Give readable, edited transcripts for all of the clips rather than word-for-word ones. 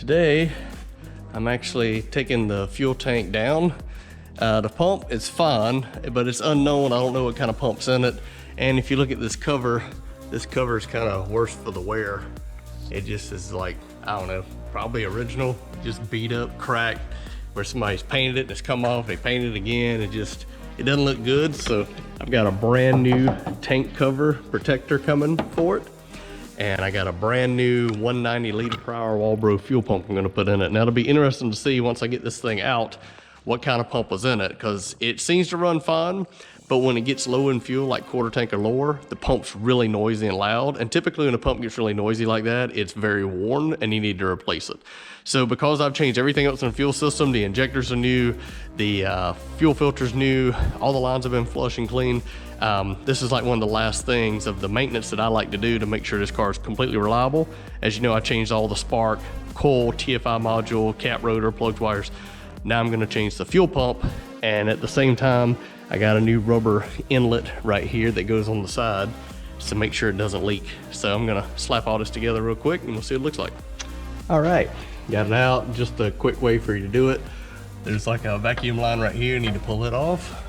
today I'm actually taking the fuel tank down. The pump is fine, but it's unknown. I don't know what kind of pump's in it. And if you look at this cover is kind of worse for the wear. It just is like, I don't know, probably original, just beat up, cracked, where somebody's painted it and it's come off, they painted it again. It doesn't look good. So I've got a brand new tank cover protector coming for it. And I got a brand new 190 liter per hour Walbro fuel pump I'm gonna put in it. Now it'll be interesting to see once I get this thing out, what kind of pump was in it, because it seems to run fine, but when it gets low in fuel, like quarter tank or lower, the pump's really noisy and loud. And typically when a pump gets really noisy like that, it's very worn and you need to replace it. So because I've changed everything else in the fuel system, the injectors are new, the fuel filter's new, all the lines have been flush and clean. This is like one of the last things of the maintenance that I like to do to make sure this car is completely reliable. As you know, I changed all the spark, coil, TFI module, cap rotor, plugs, wires. Now I'm gonna change the fuel pump, and at the same time, I got a new rubber inlet right here that goes on the side to make sure it doesn't leak. So I'm gonna slap all this together real quick and we'll see what it looks like. All right, got it out. Just a quick way for you to do it. There's like a vacuum line right here, you need to pull it off.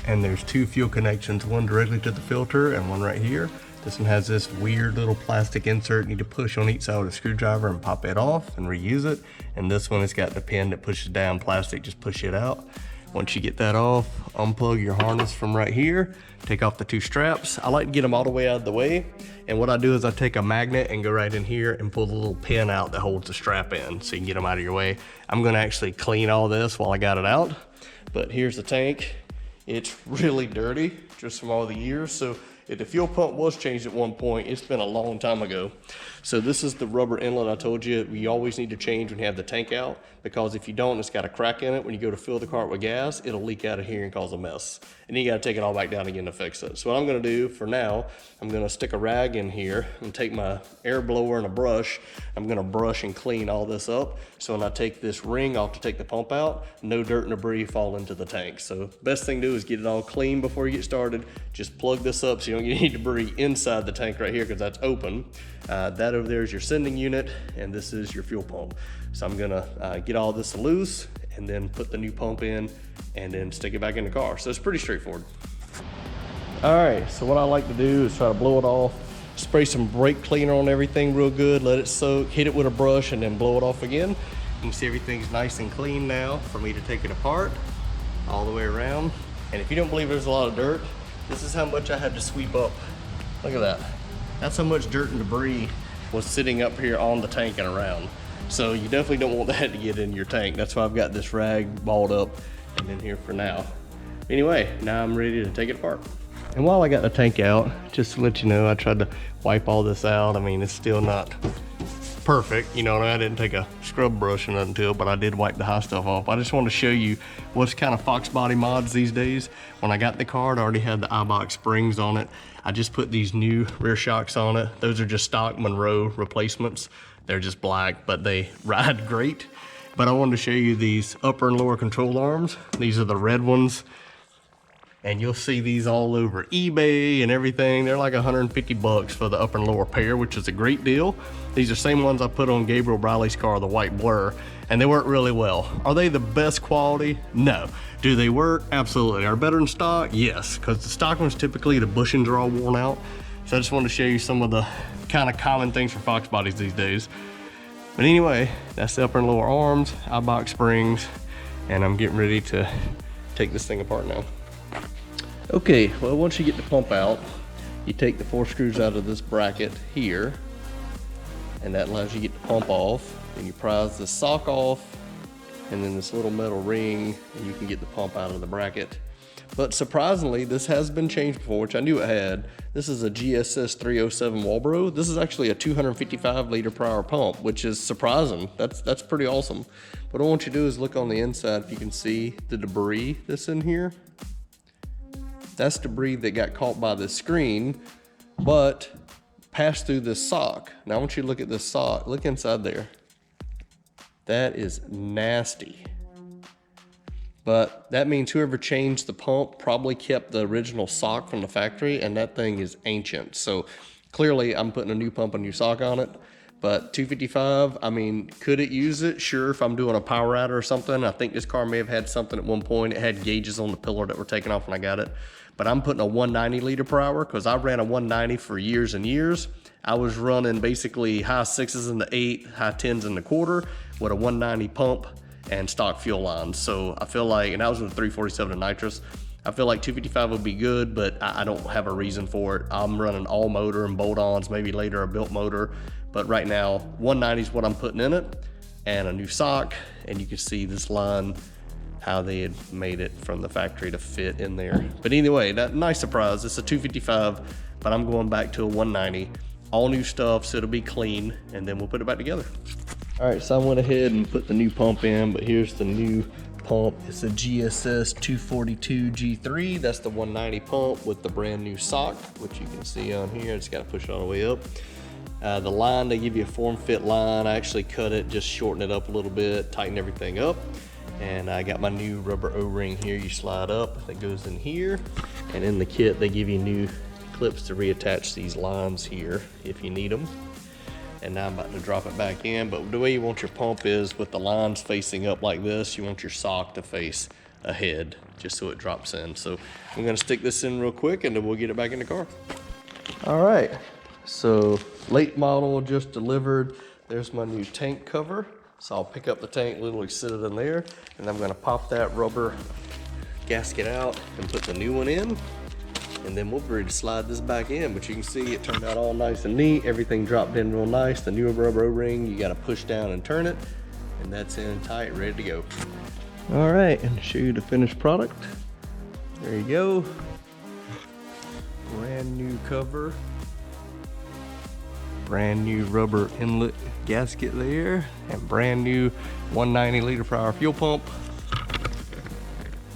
And there's two fuel connections, one directly to the filter and one right here. This one has this weird little plastic insert you need to push on each side with a screwdriver and pop it off and reuse it. And this one has got the pin that pushes down plastic, just push it out. Once you get that off, unplug your harness from right here, take off the two straps. I like to get them all the way out of the way. And what I do is I take a magnet and go right in here and pull the little pin out that holds the strap in so you can get them out of your way. I'm gonna actually clean all this while I got it out. But here's the tank. It's really dirty just from all the years. So if the fuel pump was changed at one point, it's been a long time ago. So this is the rubber inlet I told you we always need to change when you have the tank out, because if you don't, it's got a crack in it. When you go to fill the cart with gas, it'll leak out of here and cause a mess. And then you gotta take it all back down again to fix it. So what I'm gonna do for now, I'm gonna stick a rag in here and take my air blower and a brush. I'm gonna brush and clean all this up. So when I take this ring off to take the pump out, no dirt and debris fall into the tank. So best thing to do is get it all clean before you get started. Just plug this up so you don't get any debris inside the tank right here, because that's open. That over there is your sending unit, and this is your fuel pump. So I'm gonna get all this loose and then put the new pump in and then stick it back in the car. So it's pretty straightforward. All right, so what I like to do is try to blow it off, spray some brake cleaner on everything real good, let it soak, hit it with a brush, and then blow it off again. You can see everything's nice and clean now for me to take it apart all the way around. And if you don't believe there's a lot of dirt, this is how much I had to sweep up. Look at that. That's how much dirt and debris was sitting up here on the tank and around. So you definitely don't want that to get in your tank. That's why I've got this rag balled up and in here for now. Anyway, now I'm ready to take it apart. And while I got the tank out, just to let you know, I tried to wipe all this out. I mean, it's still not perfect. You know, I didn't take a scrub brush or nothing to it, but I did wipe the high stuff off. I just want to show you what's kind of Fox body mods these days. When I got the car, it already had the iBox springs on it. I just put these new rear shocks on it. Those are just stock Monroe replacements. They're just black, but they ride great. But I wanted to show you these upper and lower control arms. These are the red ones. And you'll see these all over eBay and everything. They're like 150 bucks for the upper and lower pair, which is a great deal. These are the same ones I put on Gabriel Briley's car, the white Blur, and they work really well. Are they the best quality? No. Do they work? Absolutely. Are better than stock? Yes, because the stock ones, typically the bushings are all worn out. So I just wanted to show you some of the kind of common things for Fox bodies these days. But anyway, that's the upper and lower arms, iBox springs, and I'm getting ready to take this thing apart now. Okay, well, once you get the pump out, you take the 4 screws out of this bracket here, and that allows you to get the pump off. And you prise the sock off, and then this little metal ring, and you can get the pump out of the bracket. But surprisingly, this has been changed before, which I knew it had. This is a GSS 307 Walbro. This is actually a 255 liter per hour pump, which is surprising. That's pretty awesome. But what I want you to do is look on the inside if you can see the debris that's in here. That's debris that got caught by the screen, but passed through this sock. Now I want you to look at this sock. Look inside there. That is nasty. But that means whoever changed the pump probably kept the original sock from the factory, and that thing is ancient. So clearly I'm putting a new pump, a new sock on it. But 255, I mean, could it use it? Sure, if I'm doing a power rider or something. I think this car may have had something at one point. It had gauges on the pillar that were taken off when I got it. But I'm putting a 190 liter per hour because I ran a 190 for years and years. I was running basically high 6s in the 8, high 10s in the quarter with a 190 pump and stock fuel lines. So I feel like, and that was with 347 nitrous. I feel like 255 would be good, but I don't have a reason for it. I'm running all motor and bolt-ons, maybe later a built motor. But right now, 190 is what I'm putting in it, and a new sock. And you can see this line, how they had made it from the factory to fit in there. But anyway, that nice surprise. It's a 255, but I'm going back to a 190. All new stuff, so it'll be clean, and then we'll put it back together. All right, so I went ahead and put the new pump in, but here's the new pump. It's a GSS 242 G3. That's the 190 pump with the brand new sock, which you can see on here. Just gotta push it all the way up. The line, they give you a form fit line. I actually cut it, just shorten it up a little bit, tighten everything up. And I got my new rubber O-ring here. You slide up, that goes in here. And in the kit, they give you new clips to reattach these lines here if you need them. And now I'm about to drop it back in. But the way you want your pump is with the lines facing up like this, you want your sock to face ahead, just so it drops in. So I'm gonna stick this in real quick and then we'll get it back in the car. All right, so late model just delivered. There's my new tank cover. So I'll pick up the tank, literally sit it in there, and I'm gonna pop that rubber gasket out and put the new one in. And then we'll be ready to slide this back in. But you can see it turned out all nice and neat. Everything dropped in real nice. The new rubber O-ring, you gotta push down and turn it. And that's in tight, ready to go. All right, and show you the finished product. There you go. Brand new cover. Brand new rubber inlet gasket there. And brand new 190 liter per hour fuel pump.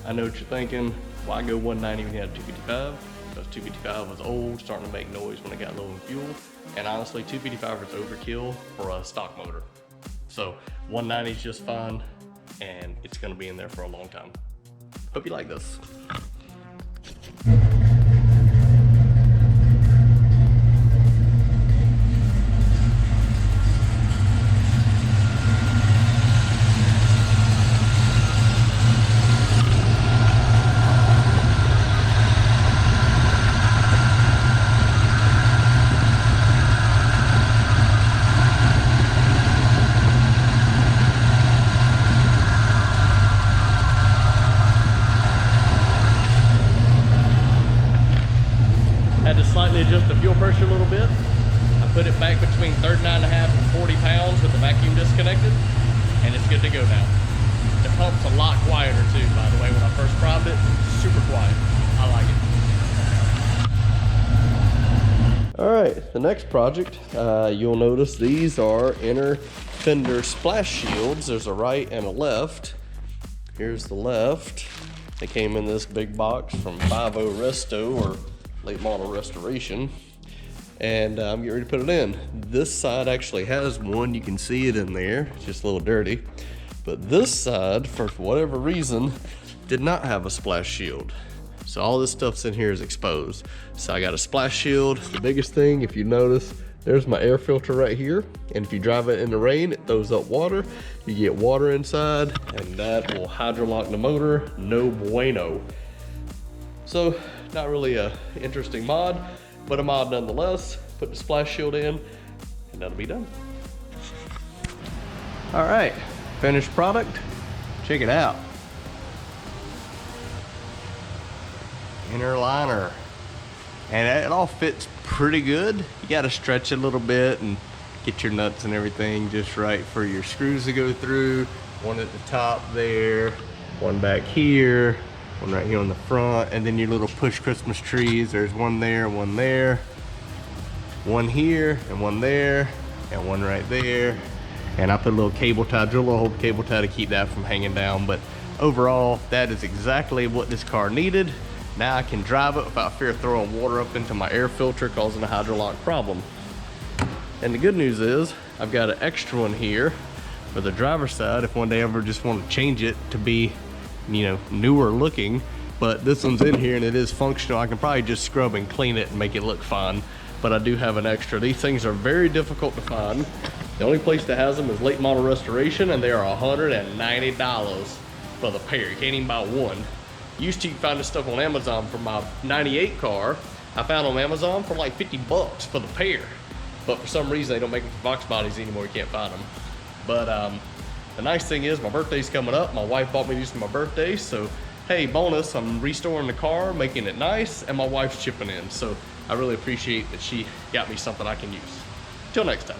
I know what you're thinking. Why go 190 when you had 255? Because 255 was old, starting to make noise when it got low in fuel. And honestly, 255 is overkill for a stock motor. So 190 is just fine, and it's gonna be in there for a long time. Hope you like this. Had to slightly adjust the fuel pressure a little bit. I put it back between 39.5 and 40 pounds with the vacuum disconnected, and it's good to go now. The pump's a lot quieter too, by the way. When I first primed it, super quiet. I like it. All right, the next project, you'll notice these are inner fender splash shields. There's a right and a left. Here's the left. They came in this big box from 5.0 Resto, or late model restoration, and I'm getting ready to put it in. This side actually has one. You can see it in there. It's just a little dirty. But this side, for whatever reason, did not have a splash shield. So all this stuff's in here is exposed. So I got a splash shield. The biggest thing, if you notice, there's my air filter right here. And if you drive it in the rain, it throws up water. You get water inside, and that will hydrolock the motor. No bueno. So, not really a interesting mod, but a mod nonetheless. Put the splash shield in, and that'll be done. All right, finished product. Check it out. Inner liner. And it all fits pretty good. You gotta stretch it a little bit and get your nuts and everything just right for your screws to go through. One at the top there, one back here, one right here on the front, and then your little push Christmas trees. There's one there, one here, and one there, and one right there. And I put a little cable tie, drill a hole cable tie to keep that from hanging down. But overall, that is exactly what this car needed. Now I can drive it without fear of throwing water up into my air filter, causing a hydrolock problem. And the good news is, I've got an extra one here for the driver's side if one day I ever just want to change it to be, you know, newer looking. But this one's in here and it is functional. I can probably just scrub and clean it and make it look fine. But I do have an extra. These things are very difficult to find. The only place that has them is Late Model Restoration, and they are $190 for the pair. You can't even buy one. Used to find this stuff on Amazon for my 98 car. I found on Amazon for like 50 bucks for the pair. But for some reason, they don't make them for Vox bodies anymore. You can't find them. But the nice thing is my birthday's coming up. My wife bought me these for my birthday. So, hey, bonus, I'm restoring the car, making it nice, and my wife's chipping in. So I really appreciate that she got me something I can use. Till next time.